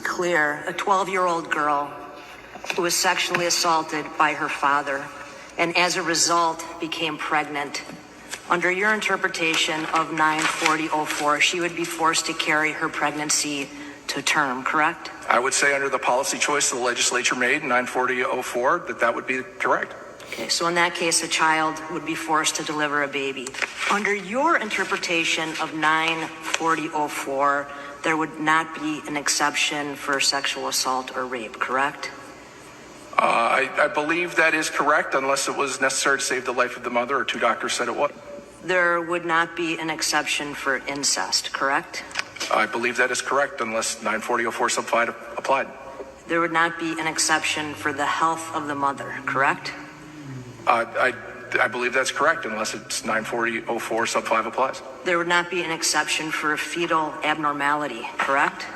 Clear, a 12-year-old girl who was sexually assaulted by her father and as a result became pregnant. Under your interpretation of 94004, she would be forced to carry her pregnancy to term, correct? I would say under the policy choice the legislature made in 94004 that would be correct. Okay, so in that case, a child would be forced to deliver a baby. Under your interpretation of 94004, there would not be an exception for sexual assault or rape, correct? I believe that is correct unless it was necessary to save the life of the mother or two doctors said it was. There would not be an exception for incest, correct? I believe that is correct unless 94004 sub 5 applied. There would not be an exception for the health of the mother, correct? I believe that's correct unless it's 94004 sub 5 applies. There would not be an exception for a fetal abnormality, correct?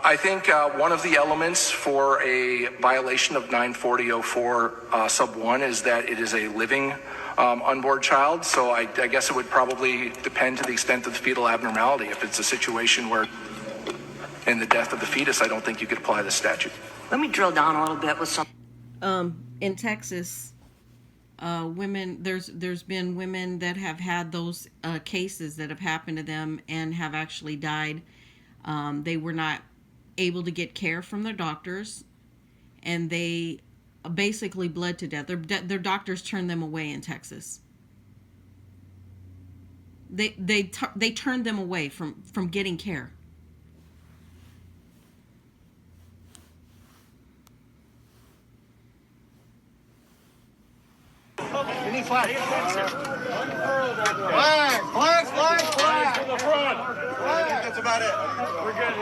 I think one of the elements for a violation of 94004 sub 1 is that it is a living unborn child. So I guess it would probably depend to the extent of the fetal abnormality. If it's a situation where in the death of the fetus, I don't think you could apply the statute. Let me drill down a little bit with some. In Texas, women, there's been women that have had those cases that have happened to them and have actually died. They were not able to get care from their doctors, and they basically bled to death. Their doctors turned them away in Texas. They turned them away from getting care. Any flag? Flag to the front. I think that's about it. We're good.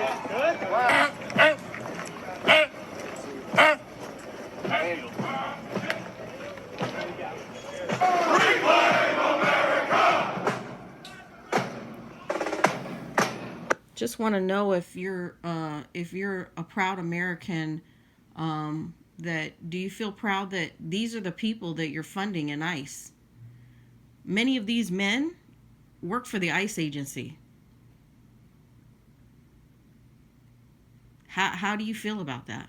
Just want to know if you're a proud American. That do you feel proud that these are the people that you're funding in ICE? Many of these men work for the ICE agency. How do you feel about that?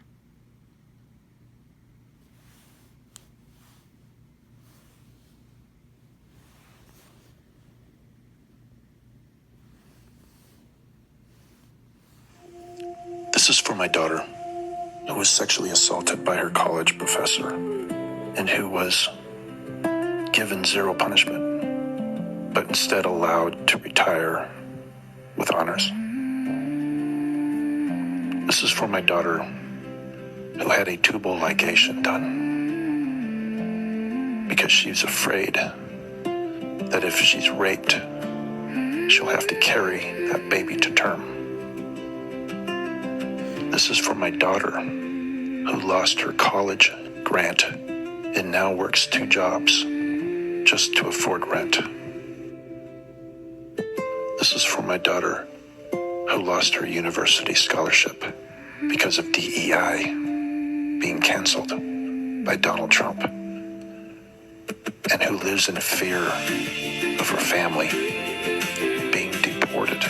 This is for my daughter, who was sexually assaulted by her college professor and who was given zero punishment, but instead allowed to retire with honors. This is for my daughter, who had a tubal ligation done because she's afraid that if she's raped, she'll have to carry that baby to term. This is for my daughter, who lost her college grant and now works 2 jobs just to afford rent. This is for my daughter, who lost her university scholarship because of DEI being canceled by Donald Trump, and who lives in fear of her family being deported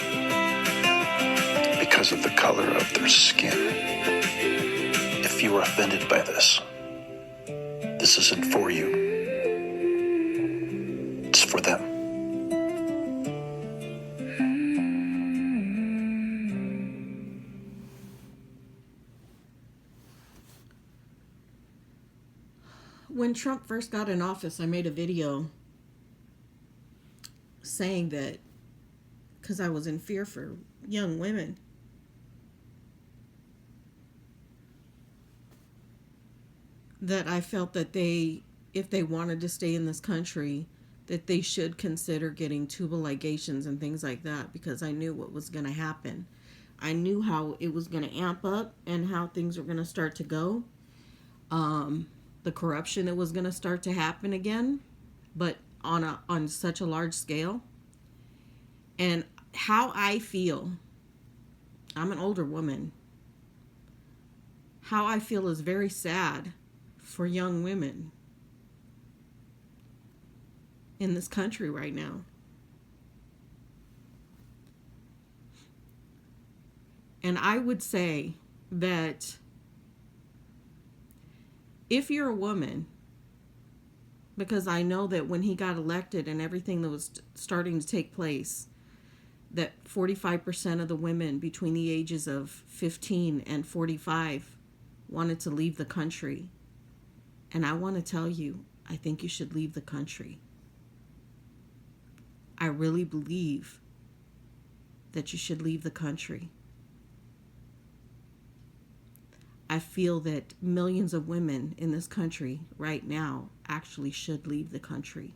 because of the color of their skin. If you are offended by this, this isn't for you. It's for them. When Trump first got in office, I made a video saying that because I was in fear for young women. That I felt that if they wanted to stay in this country, that they should consider getting tubal ligations and things like that, because I knew what was going to happen. I knew how it was going to amp up and how things were going to start to go. The corruption that was going to start to happen again, but on such a large scale. And how I feel, I'm an older woman. How I feel is very sad for young women in this country right now. And I would say that if you're a woman, because I know that when he got elected and everything that was starting to take place, that 45% of the women between the ages of 15 and 45 wanted to leave the country. And I want to tell you, I think you should leave the country. I really believe that you should leave the country. I feel that millions of women in this country right now actually should leave the country.